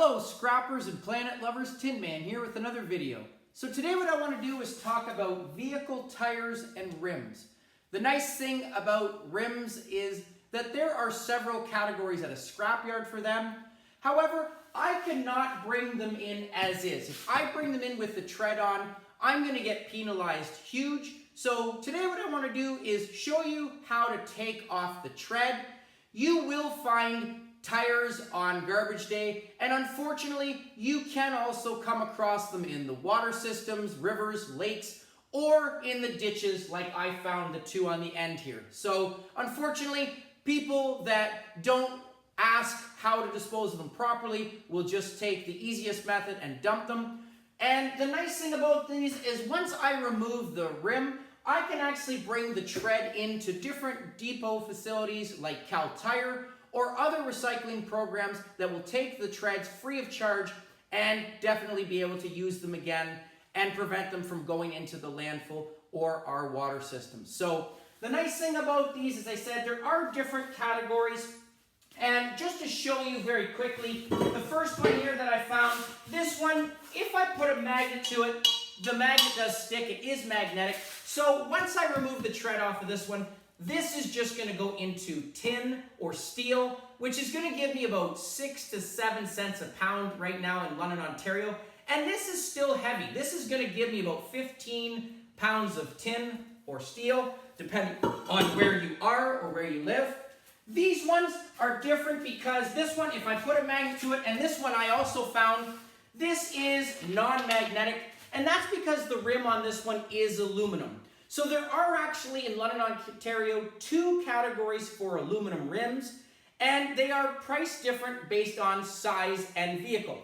Hello scrappers and planet lovers, Tin Man here with another video. So today what I want to do is talk about vehicle tires and rims. The nice thing about rims is that there are several categories at a scrapyard for them. However, I cannot bring them in as is. If I bring them in with the tread on, I'm going to get penalized huge. So today what I want to do is show you how to take off the tread. You will find tires on garbage day, and unfortunately you can also come across them in the water systems, rivers, lakes, or in the ditches like I found the two on the end here. So unfortunately, people that don't ask how to dispose of them properly will just take the easiest method and dump them. And the nice thing about these is once I remove the rim, I can actually bring the tread into different depot facilities like Cal Tire or other recycling programs that will take the treads free of charge and definitely be able to use them again and prevent them from going into the landfill or our water systems. So the nice thing about these, as I said, there are different categories. And just to show you very quickly, the first one here that I found, this one, if I put a magnet to it, the magnet does stick. It is magnetic. So once I remove the tread off of this one, this is just going to go into tin or steel, which is going to give me about 6 to 7 cents a pound right now in London, Ontario. And this is still heavy. This is going to give me about 15 pounds of tin or steel, depending on where you are or where you live. These ones are different because this one, if I put a magnet to it, and this one I also found, this is non-magnetic, and that's because the rim on this one is aluminum. So there are actually in London, Ontario, 2 categories for aluminum rims, and they are priced different based on size and vehicle.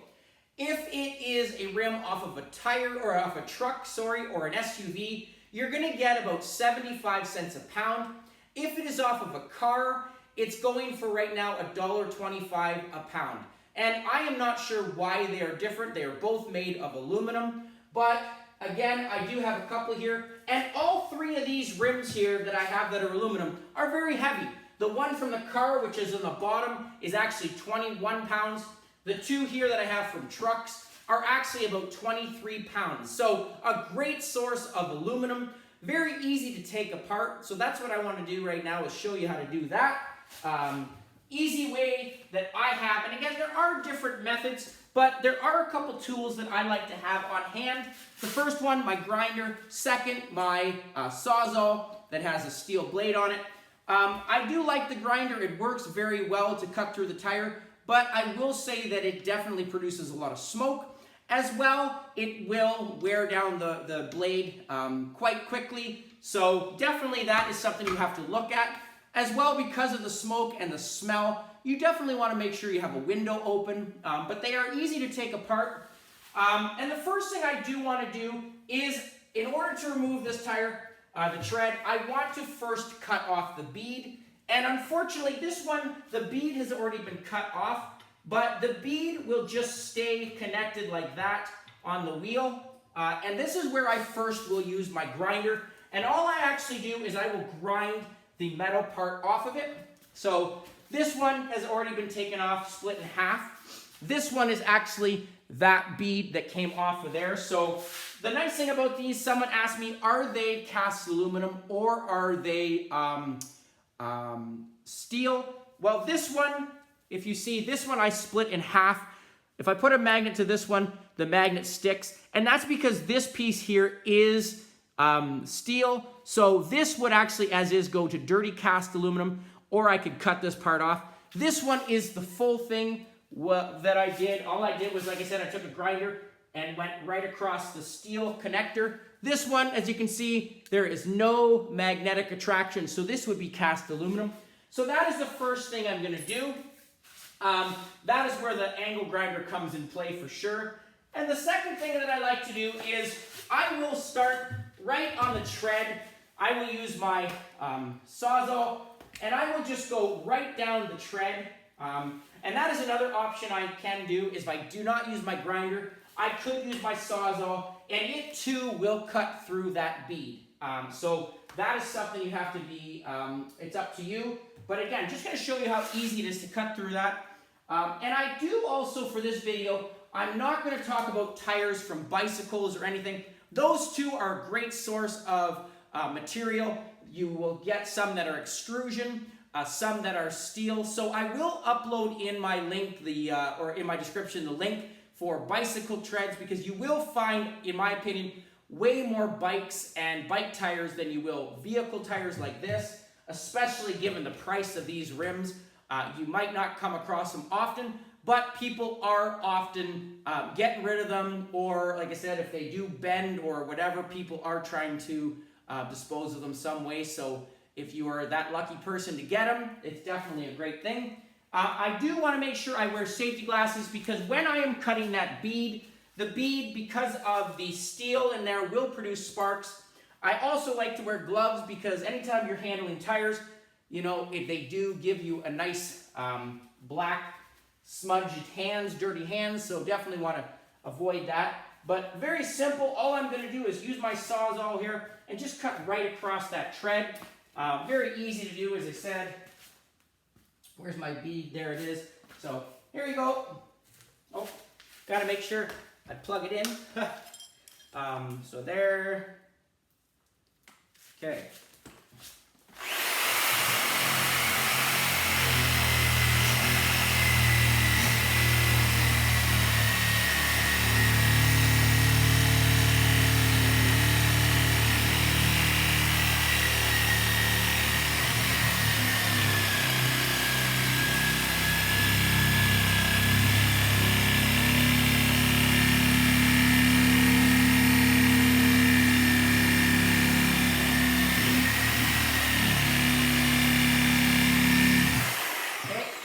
If it is a rim off of a tire or off a truck, or an SUV, you're going to get about 75 cents a pound. If it is off of a car, it's going for right now $1.25 a pound. And I am not sure why they are different. They are both made of aluminum, but again, I do have a couple here, and all 3 of these rims here that I have that are aluminum are very heavy. The one from the car, which is on the bottom, is actually 21 pounds. The 2 here that I have from trucks are actually about 23 pounds. So a great source of aluminum, very easy to take apart. So that's what I want to do right now is show you how to do that. Easy way that I have, and again, there are different methods, but there are a couple tools that I like to have on hand. The first one, my grinder. Second, my Sawzall that has a steel blade on it. I do like the grinder. It works very well to cut through the tire, but I will say that it definitely produces a lot of smoke. As well, it will wear down the blade quite quickly, so definitely that is something you have to look at. As well, because of the smoke and the smell, you definitely want to make sure you have a window open, but they are easy to take apart. And the first thing I do want to do is, in order to remove this tire, the tread, I want to first cut off the bead. And unfortunately, this one, the bead has already been cut off, but the bead will just stay connected like that on the wheel. And this is where I first will use my grinder. And all I actually do is I will grind the metal part off of it. So this one has already been taken off, split in half. This one is actually that bead that came off of there. So the nice thing about these, someone asked me, are they cast aluminum or are they steel? Well, this one, if you see, this one I split in half. If I put a magnet to this one, the magnet sticks. And that's because this piece here is steel. So this would actually, as is, go to dirty cast aluminum, or I could cut this part off. This one is the full thing that I did. All I did was, like I said, I took a grinder and went right across the steel connector. This one, as you can see, there is no magnetic attraction, so this would be cast aluminum. So that is the first thing I'm going to do. That is where the angle grinder comes in play for sure. And the second thing that I like to do is I will start right on the tread. I will use my Sawzall, and I will just go right down the tread. And that is another option I can do, is if I do not use my grinder, I could use my Sawzall, and it too will cut through that bead. So that is something you have to be, it's up to you. But again, just going to show you how easy it is to cut through that. And I do also, for this video, I'm not going to talk about tires from bicycles or anything. Those two are a great source of material. You will get some that are extrusion, some that are steel. So I will upload in my link, or in my description, the link for bicycle treads, because you will find, in my opinion, way more bikes and bike tires than you will vehicle tires like this, especially given the price of these rims. You might not come across them often, but people are often getting rid of them, or like I said, if they do bend or whatever, people are trying to dispose of them some way. So if you are that lucky person to get them, it's definitely a great thing. I do want to make sure I wear safety glasses, because when I am cutting that bead, the bead, because of the steel in there, will produce sparks. I also like to wear gloves, because anytime you're handling tires, you know, if they do give you a nice black smudged hands, dirty hands, so definitely want to avoid that. But very simple. All I'm going to do is use my Sawzall here and just cut right across that tread. Very easy to do, as I said. Where's my bead? There it is. So here you go. Oh, got to make sure I plug it in. So there. Okay.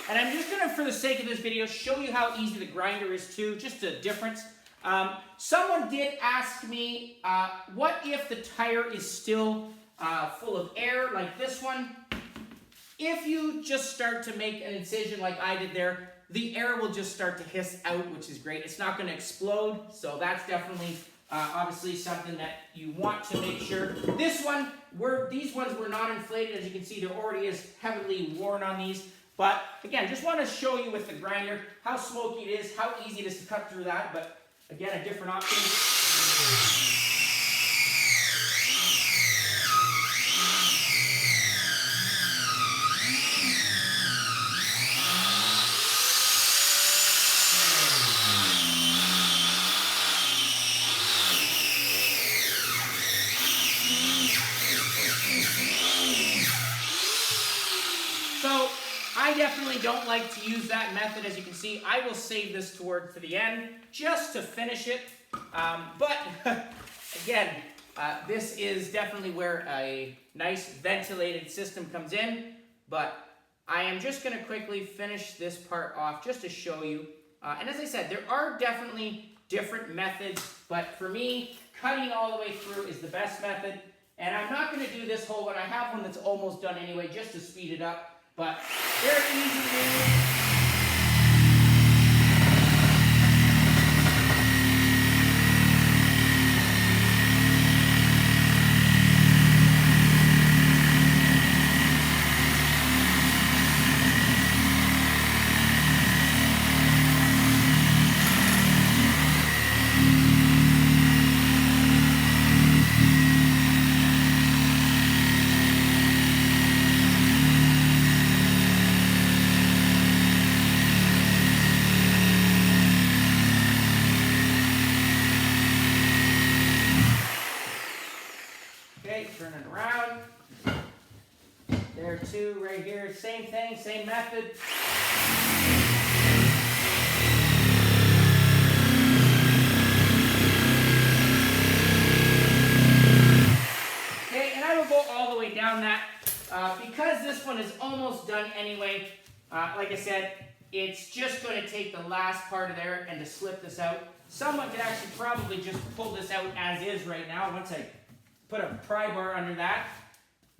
And I'm just going to, for the sake of this video, show you how easy the grinder is too, just a difference. Someone did ask me, what if the tire is still full of air like this one? If you just start to make an incision like I did there, the air will just start to hiss out, which is great. It's not going to explode, so that's definitely obviously something that you want to make sure. These ones were not inflated. As you can see, there already is heavily worn on these. But again, just want to show you with the grinder how smoky it is, how easy it is to cut through that. But again, a different option. So I definitely don't like to use that method. As you can see, I will save this to the end just to finish it. But again, this is definitely where a nice ventilated system comes in. But I am just going to quickly finish this part off just to show you. And as I said, there are definitely different methods. But for me, cutting all the way through is the best method. And I'm not going to do this whole one. I have one that's almost done anyway, just to speed it up. But very easy to do. Okay, turn it around. There too, right here, same thing, same method. Okay, and I will go all the way down that. Because this one is almost done anyway, like I said, it's just going to take the last part of there and to slip this out. Someone could actually probably just pull this out as is right now once I put a pry bar under that.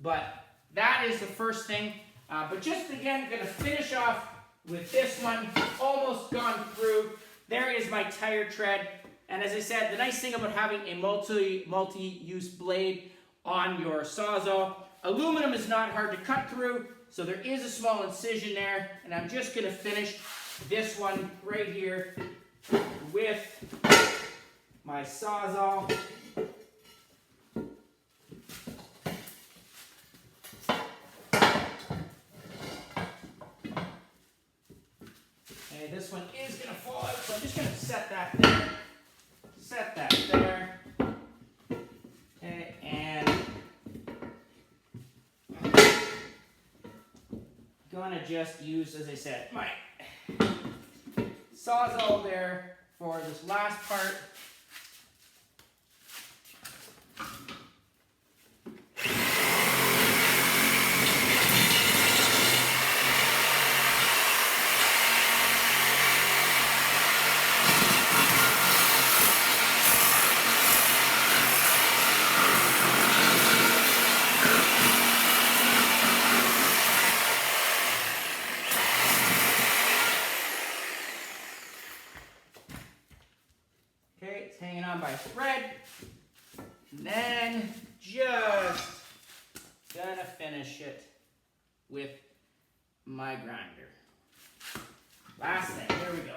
But that is the first thing. But just again, going to finish off with this one, almost gone through. There is my tire tread. And as I said, the nice thing about having a multi-use blade on your Sawzall, aluminum is not hard to cut through, so there is a small incision there, and I'm just going to finish this one right here with my Sawzall. Okay, this one is going to fall out, so I'm just going to set that there. Set that there. Okay, and gonna just use, as I said, my Sawzall there for this last part. Okay, it's hanging on by a thread. And then just gonna finish it with my grinder. Last thing, here we go.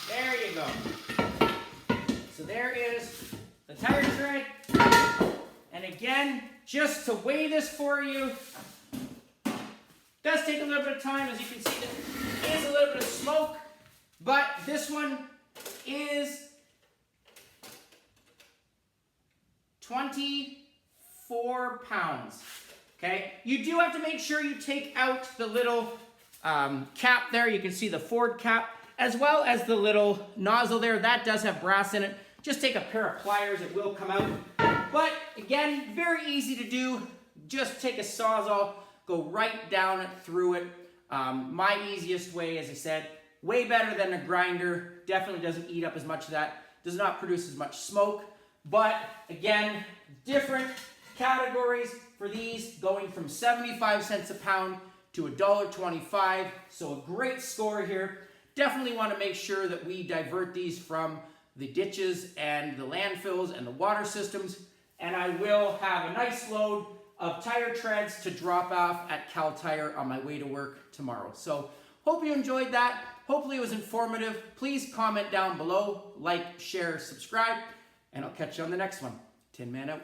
There you go. So there is the tire tread. And again, just to weigh this for you, does take a little bit of time. As you can see, there is a little bit of smoke, but this one is 24 pounds. Okay, you do have to make sure you take out the little cap there. You can see the Ford cap, as well as the little nozzle there. That does have brass in it. Just take a pair of pliers, it will come out. But again, very easy to do. Just take a Sawzall, go right down through it. My easiest way, as I said, way better than a grinder. Definitely doesn't eat up as much of that. Does not produce as much smoke. But again, different categories for these, going from 75 cents a pound to $1.25. So a great score here. Definitely want to make sure that we divert these from the ditches and the landfills and the water systems. And I will have a nice load of tire treads to drop off at Cal Tire on my way to work tomorrow. So hope you enjoyed that. Hopefully it was informative. Please comment down below, like, share, subscribe, and I'll catch you on the next one. Tin Man out.